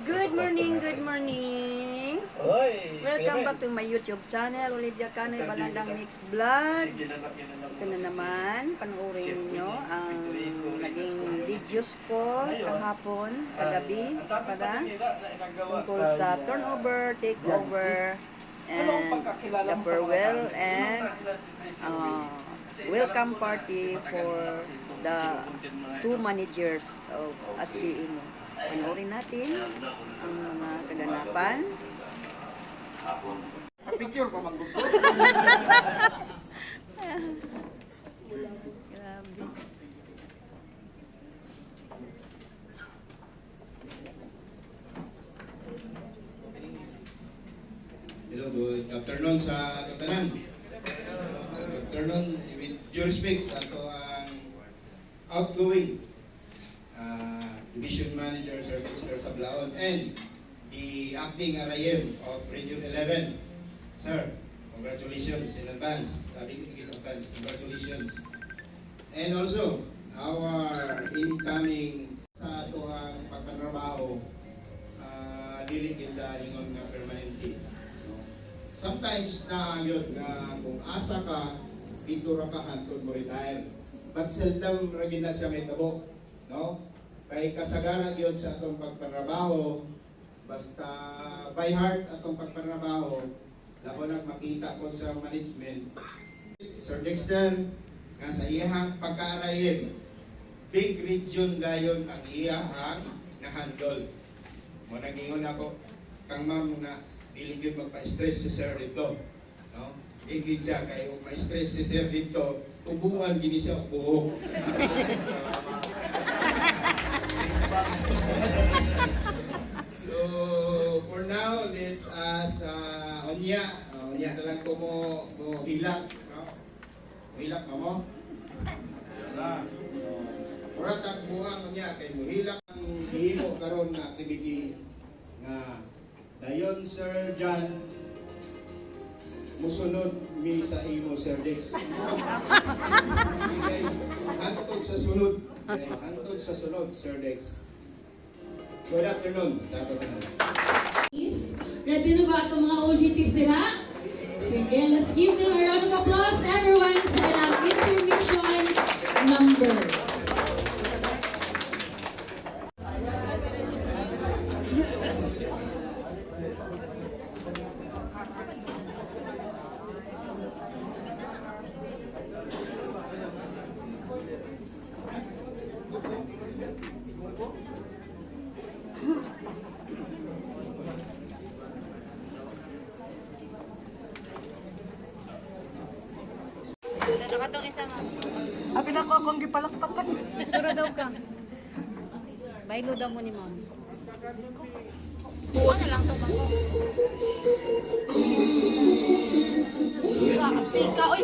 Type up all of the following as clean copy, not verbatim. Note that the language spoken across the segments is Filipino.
Good morning, good morning. Welcome back to my YouTube channel, Olivia Canay Balandang Mix Vlog. Ito na naman, panoorin ninyo ang naging videos ko kahapon, kagabi, pala, tungkol sa turnover, takeover, and the farewell and welcome party for the two managers of SDMO. Panoorin natin ang mga kaganapan. Picture pa magbuto. Grabe. Hello, good afternoon sa Tatanan. Good afternoon with George Speaks, ato ang outgoing Division Manager Sir Dexter Sablaon and the acting RIM of Region 11. Sir, congratulations in advance. Congratulations. And also, our incoming sa ato ang pagpanrabaho dili kita ingon nga permanente. Sometimes na yun nga kung asa ka, dito ra ka hantod mo retire. But seldom ra gid na siya may tabo, no? Kay kasagaran yun sa atong pagpanrabaho, basta by heart atong pagpanrabaho, labo nang makita ko sa management. Sir Dexter, nga sa iyahang pagka-arayim, big region dayon ang iyahang na-handle. Mo nag-ingon ako, kang ma'am na dili gyud magpa-stress si Sir dito. No? Igid siya kay kung ma-stress si Sir dito, tubuan gini siya buhok. So for now, let's ask Onya na lang ko mo hilak, no? Hilak mo? Murag kag buang Onya kay mo hilak ang gihimo karon na activity nga dayon Sir John musunod mi sa imo Sir Dex. Okay, hantod sa sunod. Okay, hantod sa sunod Sir Dex. Good afternoon. Ready na ba itong mga OGTs nila? Sige, let's give them a round of applause, everyone, sa ilang intermission number. Abi na ko akong gipalakpakan. Sura daw ka. Baylo daw mo ni ma'am. Buwa na lang to ba? Sika, oy!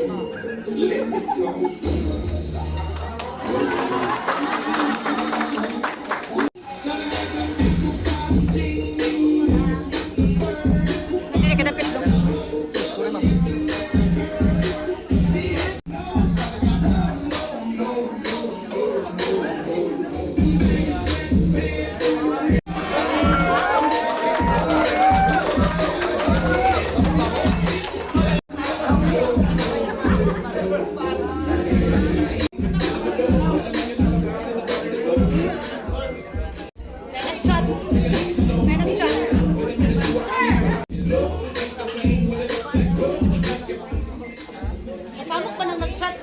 Hindi ka dapit doon. May nag-chat. Kasamok pa nang nag-chat.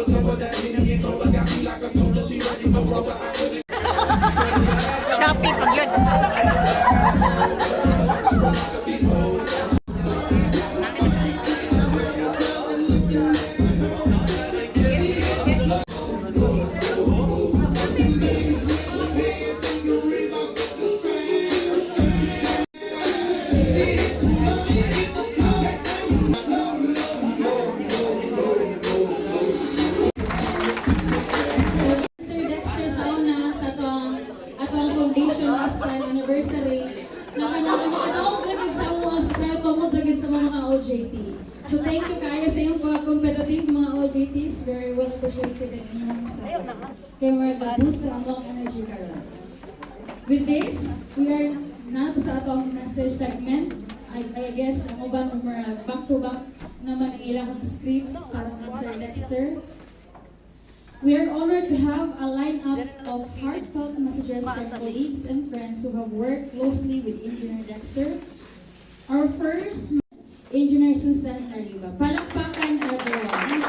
Some of that competitive mga OJTs, very well appreciated ang inyong sa kaya mga boost ang among energy karon. With this, we are now sa atong message segment. I guess ang uban mga back-to-back naman ang ilang scripts para kang Sir Dexter. We are honored to have a lineup of heartfelt messages from colleagues and friends who have worked closely with Engineer Dexter. Our first, Engineer Susan Arriba. Palakpakan everyone.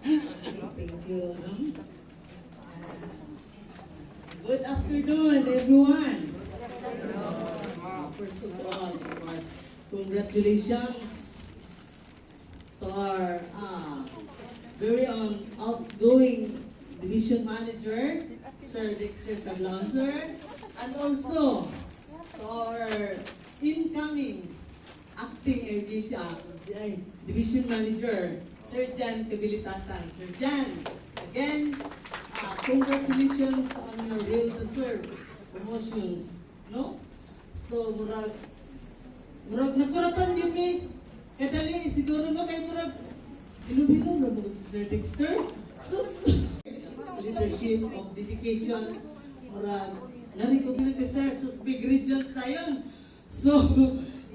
Thank you. Good afternoon, everyone. First of all, of course, congratulations to our very outgoing division manager, Sir Dexter Sablaon, sir, and also to our incoming acting division manager, Sir Jan Kabilitasan. Sir Jan, again, congratulations on your well-deserved promotions, no? So, murag nakuratan yun eh. Kadali, siguro no, kay murag ilum-ilum na mga si Sir Dexter. So, leadership of dedication, murag, narikog na ka sir, so big regions na yun. So,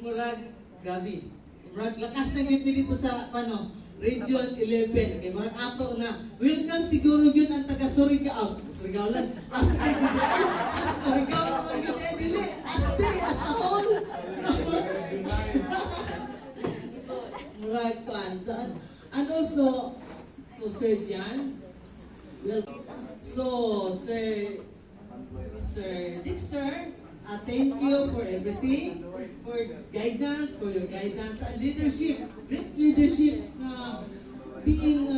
murag, grabe. Murag, lakas na yun dito sa, Region 11. Kaya murag ato na, welcome siguro yun ang taga Surigao. Surigao lang. Asti, bigay. Sa Surigao naman yun, dili. Asti, as a whole. So, murag kuan. And also, to Sir Jan. So, Sir Dexter, thank you for everything, for guidance, for your guidance and leadership, great leadership being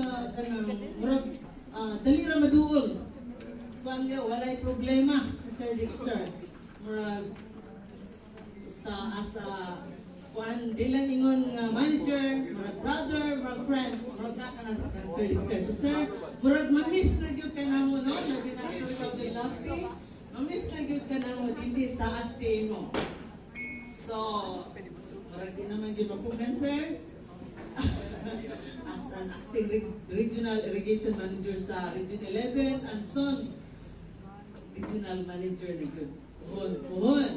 murag dali ra maduol. Kuan nga walay problema si Sir Dexter. Murag as a kuan dilang ingon nga manager, murag brother, murag friend, murag na kana Sir Dexter. So sir, murag ma-miss na gyud kanamo no, labi na sa ikaw din lofty. Mamiss na gyud ka nang hindi sa aste mo. So, marag din naman yun mapugan, sir. As an acting regional irrigation manager sa Region 11 and son, regional manager na yun. Puhon.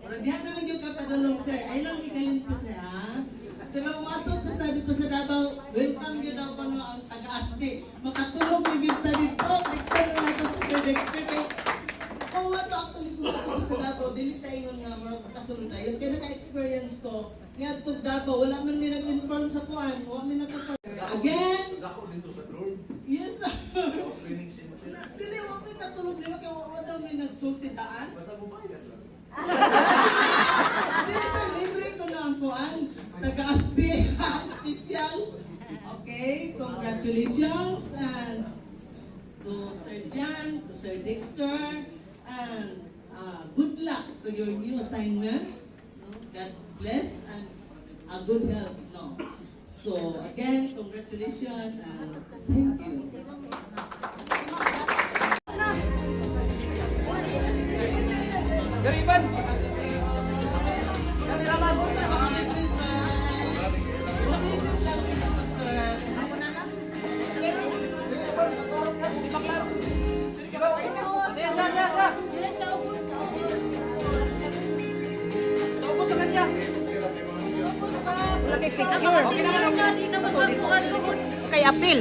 Marag dihan naman yun kapadulong, sir. Ay lang mikalin ko, sir, ha? Pero matot na sa dito sa Davao, welcome yun ang ang taga-aste. Makatulog na yun ta dito. Dexter na ito sa Sir Dexter. Kung wato actually kung ako sa Davao, dili tayo nga marag kasunod tayo. Kaya naka-experience ko, nga itong Davao, wala man may nag-inform sa kuan, wala may nakapag... Again! Yes, dili, wala may katulog nila, kaya wala daw may nagsulti daan. Basta mo bayad lang. Dili, sir, libre ko na ang kuan. Taga-aspi, special. Okay, congratulations and to Sir Jan, to Sir Dexter, and good luck to your new assignment. God bless and a good health. No. So again, congratulations and thank you. Kay apil.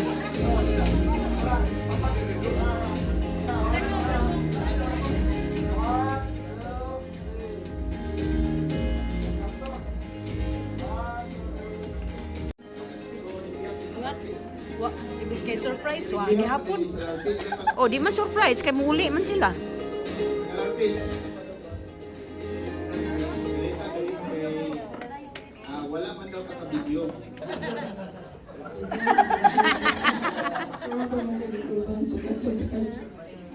Ibis kay surprise wa ni hapon. Oh, di man surprise kay muli man sila. Wala man daw kaka-video.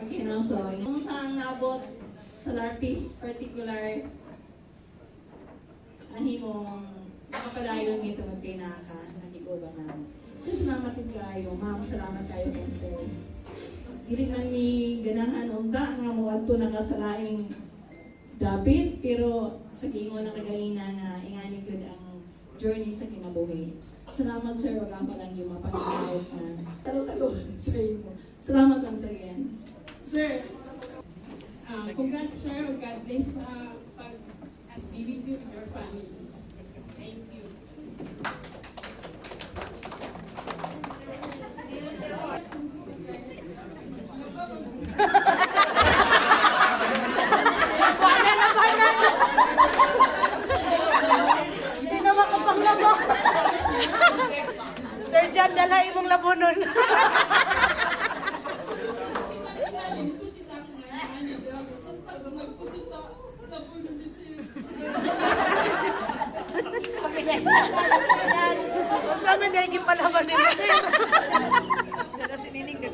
Again, also, yung saan naabot sa LARPIS particular, nahimong nakapalayo nito magtinaka, nagiguba namin. Sir, salamat din kayo. Ma'am, salamat kayo kay sir. Dili man mi ganahan unta nga mo adto nakasalaing dapit, pero sa gingon na kagaina nga ingani gyud ang journey sa kinabuhi. Salamat sir, wag ang palang yung mapanginaot na sa imo. Salamat once again. Sir, Congrats, sir. God bless as be with you and your family. Thank you. Hindi na makapang labo. Sir John, dala imong labonon. Sabi na yung palaban ni Sir. Dala siniling ka.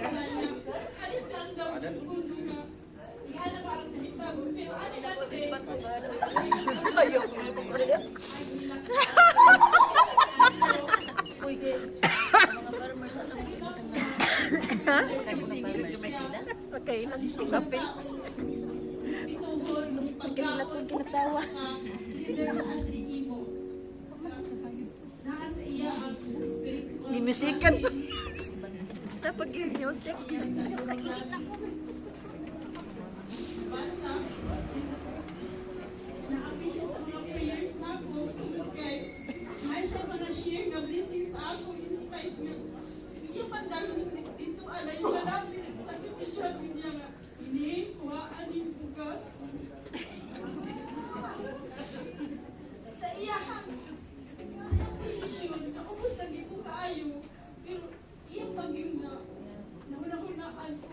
Di musikan. Tapos music. na-happy siya sa mga prayers na ako. Kaya may siya mga share na blessings sa ako in spite niya. Yung pandalo dito, yung malapit sa kipisyon niya nga. Ini, kuhaan yung bukas. Sa iyahang posisyon, naubos lang ito kaayo. Pero iyang paging na nahunahunaan ko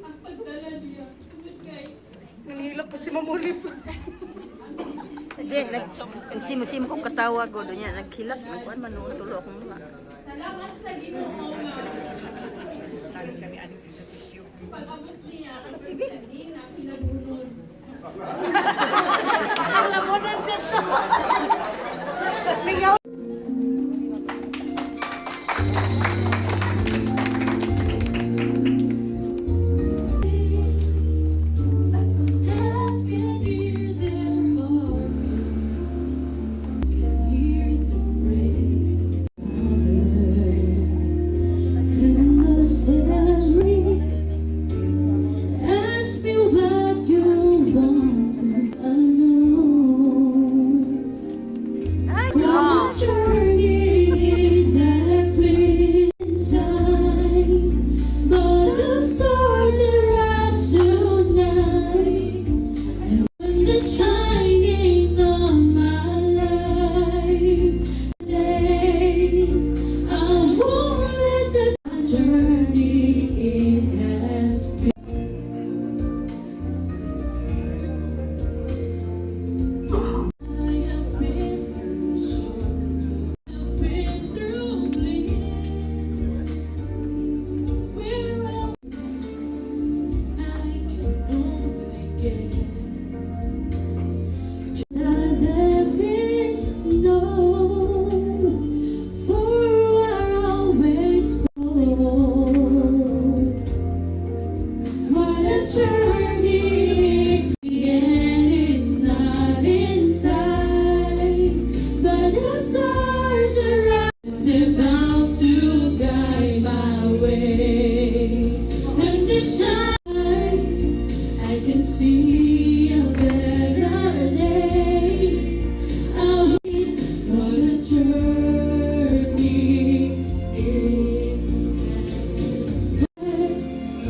ang pagdala niya. Tungkol kay Nangilap po si Mamulip. Hindi, nagsimo-simo ko katawa ko doon niya. Naghilak, nagkuhan man noon tulo akong mga. salamat sa Ginoo nga. Pag-abot niya, ang kanina, pinabunod. Alam mo na dito. Mingaw. Ask me what you want to know. Our journey is as we inside, but the stars are out tonight, and the shining of my life. Days I won't let the journey it has been. I have been through sorrow, I've been through bliss. Where I can only guess. There is no, for I always go. What a journey is, and it's not inside, but the stars are out, they're bound to guide my way. And the shine, I can see a better day. I'll be, what a journey it has been. I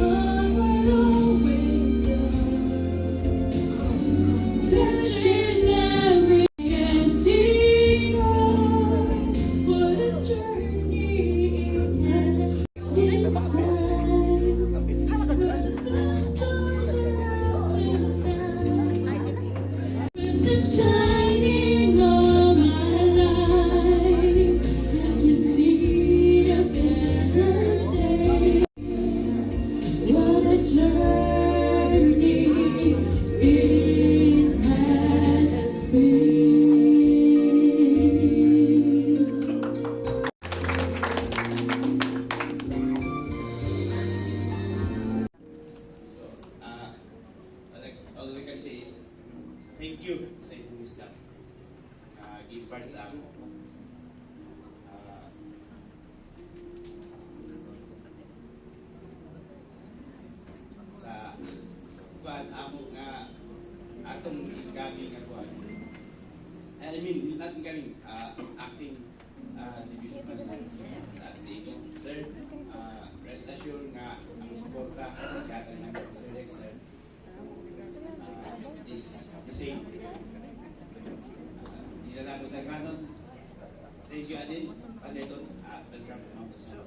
will always touching every empty cry. What a journey it has been inside. The stars are out tonight, with the shining of my life. I can see a better day. What a journey it has been. you sa inyong wisdom. Give part sa ako. Sa kuan amo nga atong incoming nga kuan. I mean, not incoming, acting division manager sa STO. Sir, rest assured nga ang suporta kasa ng Sir Dexter is the same. Hindi na natin kaganon. Thank you, Adin. Paleton. Welcome to Mount Susan.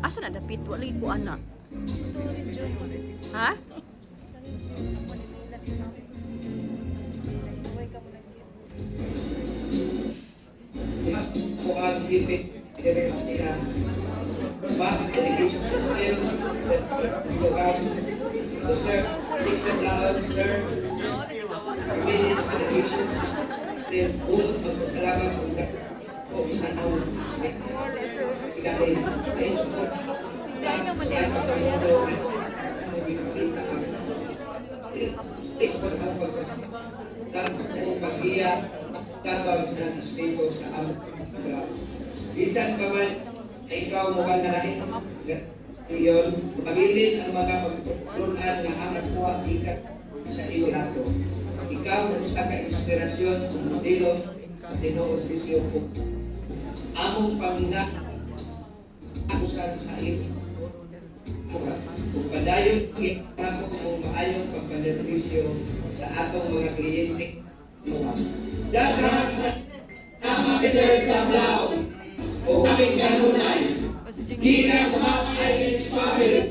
Asa na dapit wala ko ana. Ha? Soal ipit dari nila bakit education system soal sir exam laon sir convenience education system ulo magpasalamat po sa ano sa support tapos po pag-iya tabang sa speaker sa aming bisan pa man ay ikaw mukhang nalain ngayon, mabilin ang mga pagtutunan na ang nakuha ikat sa iyo nato. Ikaw sa ka-inspirasyon ng modelo sa Tinoo Sisyo po. Among pangina akusan sa iyo. Kung padayon, ako kung maayong pagpanervisyo sa atong mga kliyente. Dapat sa tama sir sa Lao o aming kanunay. Kita sa mga Irish family.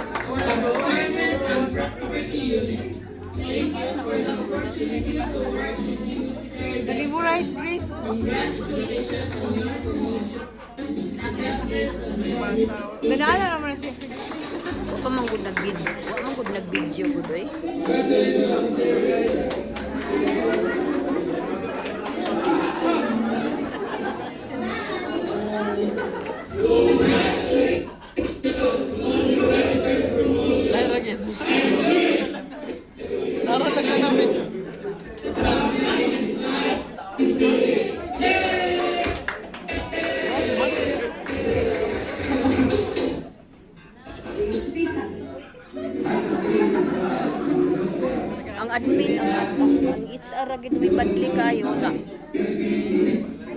Awareness and property unit. Thank you for the opportunity to work with you, Sir Deliveries, Grace. Congratulations on your promotion. And God bless on your Banana naman siya. Wa pa man gud nag-video. Wa man gud nag-video gud oy. Ang admin, ang HR gid may badli kayo na.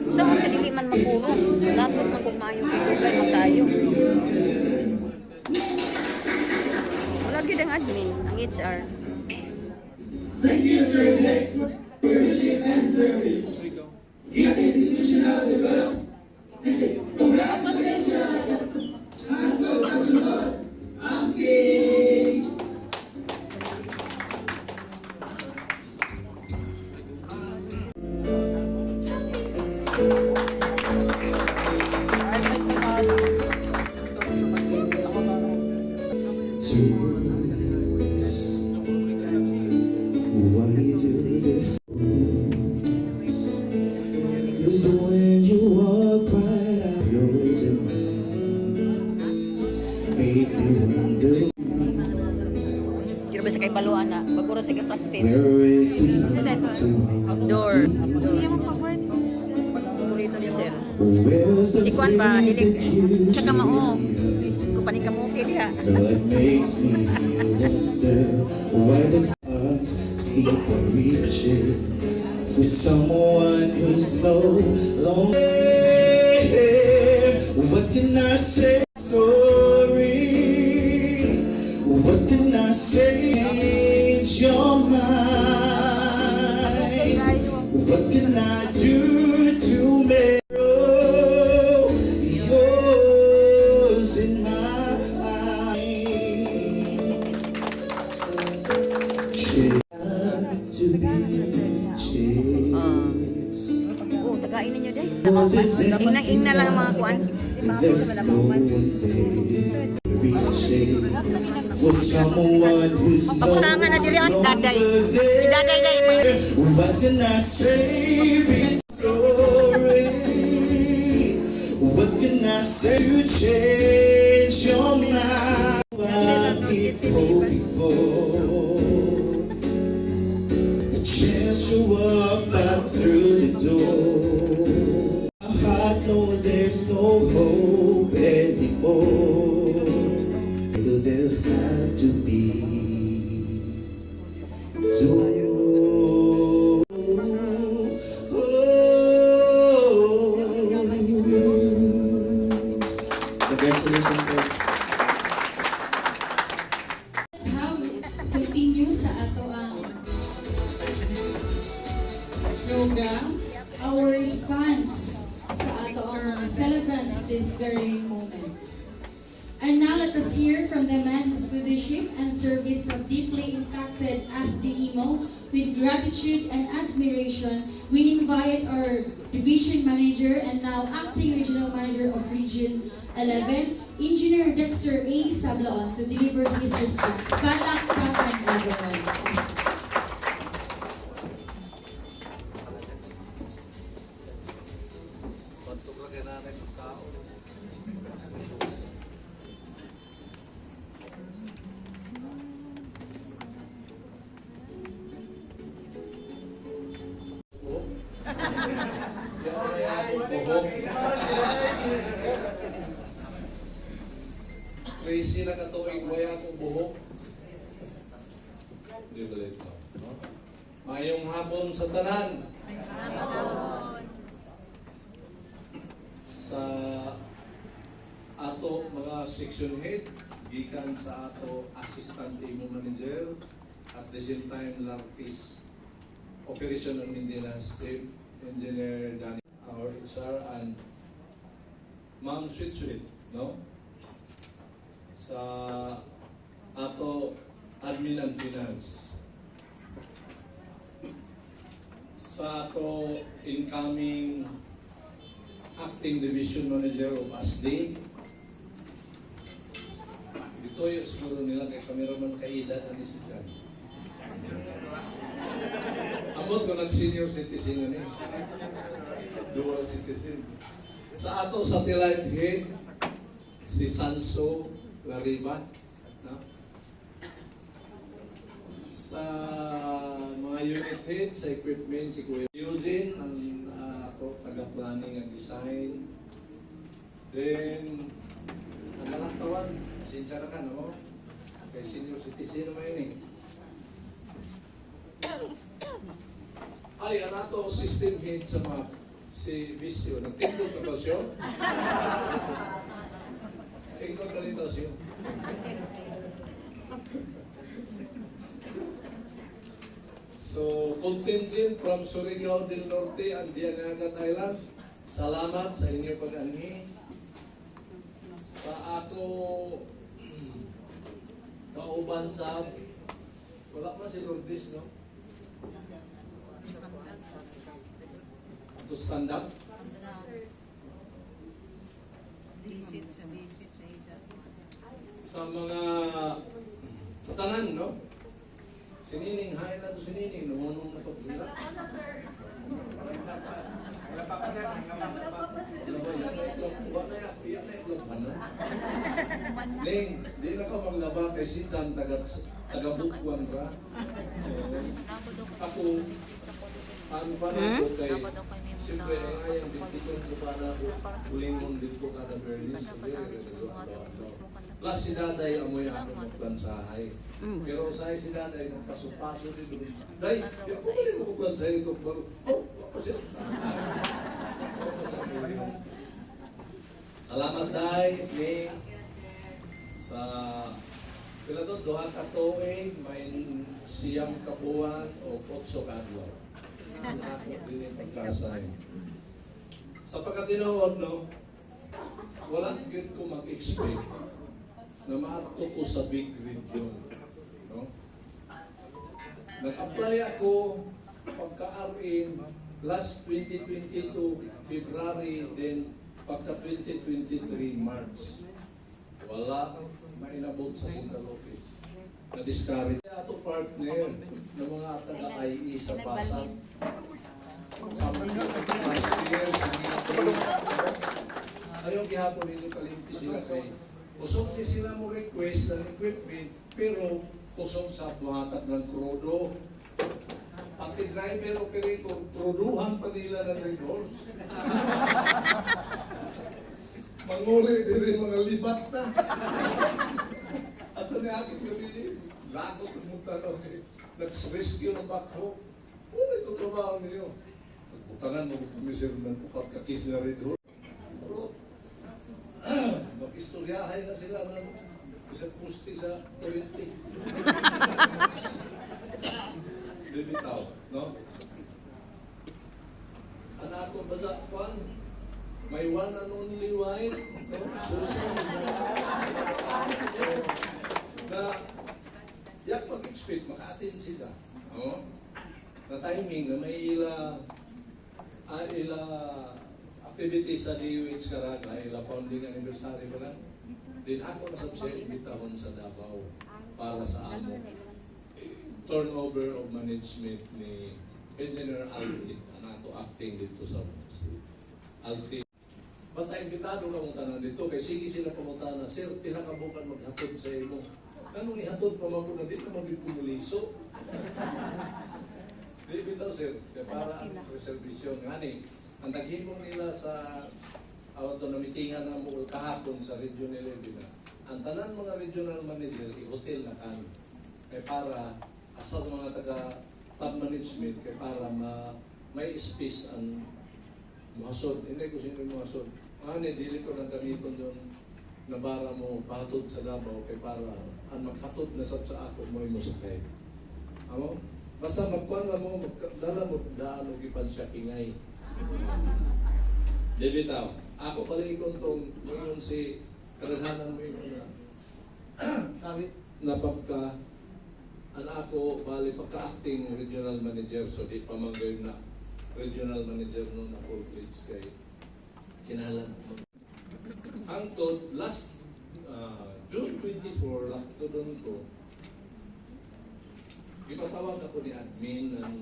Sa mga dili man makulong, dapat man kung maayo kay makayo. Wala gid ang admin, ang HR. Thank you, Sir Dex, for your leadership and service. It's institutional development. Congratulations! Hanggang sa sunod, ang king! Why you do this? 'Cause when you walk right out, yours and mine make me wonder Kira ba sa kay baluan na? Baguro sa kay practice. where is the love to Outdoor. Paborito ni sir. where's the Si Kwan ba? face Dilig. that you Tsaka mao. Kupani ka mo diha. what makes me wonder why the arms keep on reaching for someone who's no longer here. What can I say? Sorry. What can I say? Change your mind. What can I do to make yours in mine? To be changed. kainin nyo din. Ingna lang ang mga kuan. There's no one there reaching for someone who's no Pakunangan na diri ang si Daday. Si Daday day. What can I say? Big story. What can I say to change your mind? I keep hoping for a chance to walk back through the door. My heart knows there's no hope anymore. Do there have to be two? Congratulations, sir. Let's have continue sa ato ang program, our response sa ato ang mga celebrants this very moment. And now let us hear from the man whose leadership and service have deeply impacted SDEMO. With gratitude and admiration, we invite our division manager and now acting regional manager of Region 11, Engineer Dexter A. Sablaon, to deliver his response. Palakpakan, everyone. Tracy na katuig waya akong buhok. Di ba ito? Mayong hapon sa tanan. Sa ato mga section head, gikan sa ato assistant imo manager, at the same time LARPIS Operation and Maintenance Team, Engineer Danny, our HR, and Ma'am Sweet, no? Sa ato admin and finance, sa ato incoming acting division manager of ASD. Dito yung siguro nila kay kameraman kaedad na si Jan. Amot ko nag-senior citizen na niya. Dual citizen. Sa ato satellite head, si Sanso Lariba, no? Sa mga unit head, sa equipment, si Kuya Eugene, ang ako taga-planning and design. Then, ang nalaktawan, sinsara ka, no? Kay senior citizen naman yun eh. Ay, ano to, system head sa mga si Visio. Nagtindog na to siya. Tingkod na rin to siya. So, contingent from Surigao del Norte and Dianagat Island, salamat sa inyong pag-anhi. Sa ako, kauban sa, wala man si Lourdes, no? To stand up. Visit sa hijab. Sa mga, sa tanan, no? Sinining, hain na to sinining, numunong na paghila. Wala pa pa sir, yan na iklog, ano? Ling, di na ka maglaba kay si Jan, taga-bukwan ka. Ako, ano ba na ito kay, siyempre, ayang bintikon ko para ulingon din ko kada Bernis. Plus si Daday amoy ako magplansahay. Pero sa si Daday magpaso-paso dito. Day, yung kumuli mo kuplansahay ito. Oh, kasi. Salamat Day, Ning. Sa pila to, duha ka tuig, may siyam kabuan o 8 kadlaw. Ang ako din yung pagkasahin. Sa pagkatinood, no, wala din ko mag-expect na maato ko sa big region. No? Nag-apply ako pagka-RN last 2022 February, then pagka 2023 March, wala mainabot sa Central Office. Na-discourage. Ato partner ng mga taga-IE sa Pasag. Last year, ayong gihapon ninyo kalimti sila kay kusog ni sila mo request ng equipment pero kusog sa buhatak ng krudo. Pati driver operator, kruduhan pa nila ng red horse. Manguli din rin mga libat na. At ni aking gabi, lakot ng mutano, nag-rescue ng backhoe. Ano ito trabaho niyo? Nagbutangan mo kumisir ng upat kakis na red horse. Pero, mag-istoryahay na sila ng isang pusti sa 20. Bibitaw, no? Anak ko ba sa kwan? May one and only wife, no? Susan. Na, yak mag-expect, maka-attend sila. No? Na timing na may ila activities sa DOH Caraga, ila founding anniversary pa lang. Then ako na siya imbitahon sa Davao para sa amo turnover of management ni Engineer Alti, ato acting dito sa Alti. Basta imbitado ka mong tanan dito, kay sige sila pamunta na, sir, pinakabukan maghatod sa imo. Anong ihatod pa mo na dito mag-kumuliso? Di bitaw, sir, para ang reservation. Ngani, ang taghimong nila sa auto na mitingan na mo kahapon sa Region 11 na, ang tanan mga regional manager, i-hotel na kami. Kaya para asal mga taga-top management kay para may space ang muhasod. Hindi ko sino yung muhasod. Dili ko ng gamiton yung nabara mo patod sa Davao kay para ang maghatod na sa ako mo yung musakay. Amo? Basta magkuhan na mo, dala mo, daan o gipan siya ingay. Debitaw. Ako pala ikon tong ngayon si karaghanan mo yung kahit napagka anak ako, bali pagka-acting regional manager, so di pa manggay na regional manager noon na full page kay kinalan. Hangtod, last June 24, lakto doon ko, ipatawag ako ni admin ng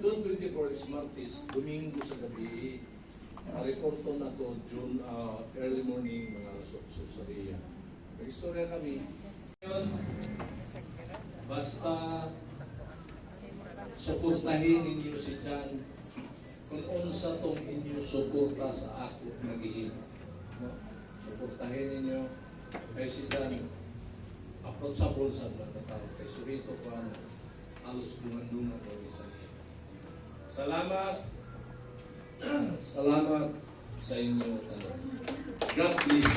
June 24 is Martis, Domingo sa gabi. Reporto na ko June early morning, mga alas 8 sa iya. Nag-istorya kami. Ngayon, basta suportahin ninyo si Jan kung unsa tong inyo suporta sa ako nag-iim. No? Suportahin ninyo kay si Jan approachable sa mga tao. Kay Suhito ko ang halos duman-duman o isa niya. Salamat. Salamat sa inyo. God bless.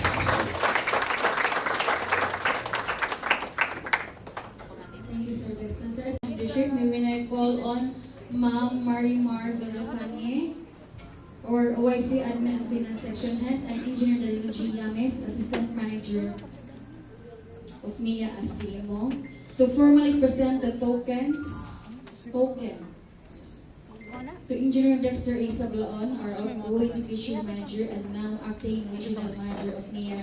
Thank you, Sir Dexter. Sir, as leadership, may when I call on Ma'am Marimar Galafanye, or OIC Admin and Finance Section Head, and Engineer Danilo G. Yames, Assistant Manager of NIA Astilimo, to formally present the tokens to Engineer Dexter A. Sablaon, our outgoing Division Manager and now acting Regional Manager of NIA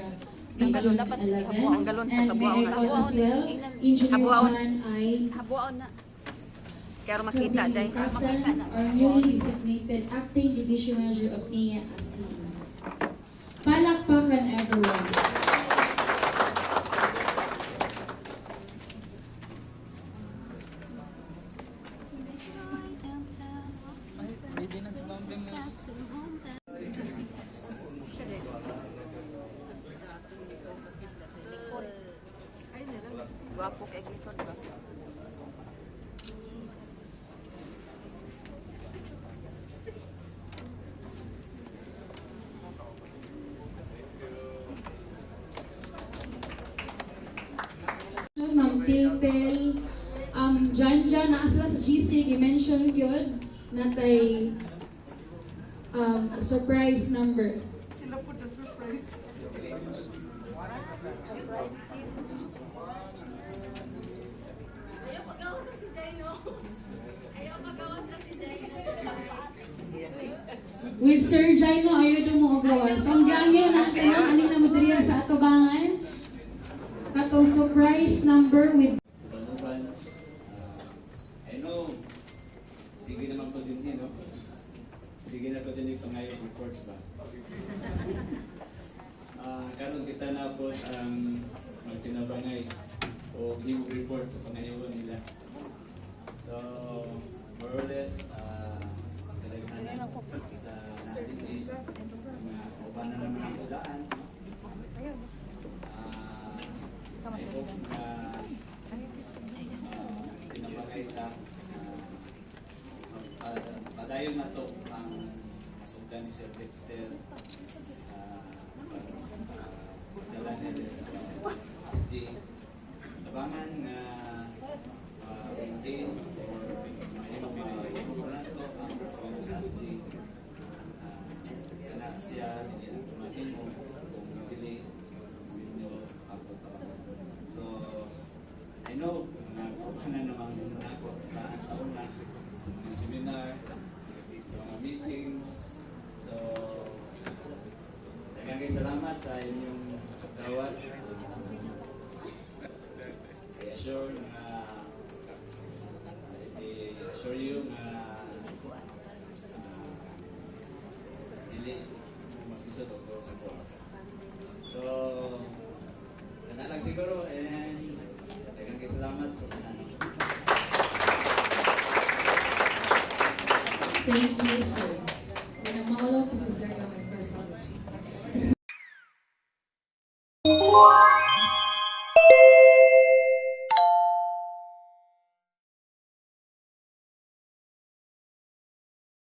Region 11. And may I call as well, Engineer John I. Habuaon na. Kaya makita day. Kasan, our newly designated acting Division Manager of NIA Astilimo. Palakpakan everyone. Gwapo kay Gifford ba? Ma'am Tiltel, Janja na asla sa GC, gi-mention yun, natay surprise number. Sila po na surprise. Ayaw magawa sa si Jai, no? Ayaw magawa sa si Jai. with Sir Jaino Ayodo mo gawas. Ang gangyo na ang kanang aning na material sa atubangan. Katong surprise number with Banuban, I know, sige naman po din no? Sige na po din yung pangayong reports ba? Karon kita na po ang magtinabangay o new report sa pangayong nila. So, more or less, talaghanan sa natin mga ubanan naman ang udaan. I hope na tinabangay ta padayon na to ang asugdan ni Sir Dexter sa dalanan nila sa ASD. Tabangan na maintain or mayroong na to ang sa ASD. Kana siya hindi na mahimo kung hindi medyo ako tabangan. So, I know, nakukuha naman ako daan sa una, sa mga seminar, sa mga meetings. So, daghang salamat sa inyong dawat. I assure you na dili mag-isod ako sa ko. So, kana lang siguro and daghang salamat sa tanan. thank you, sir.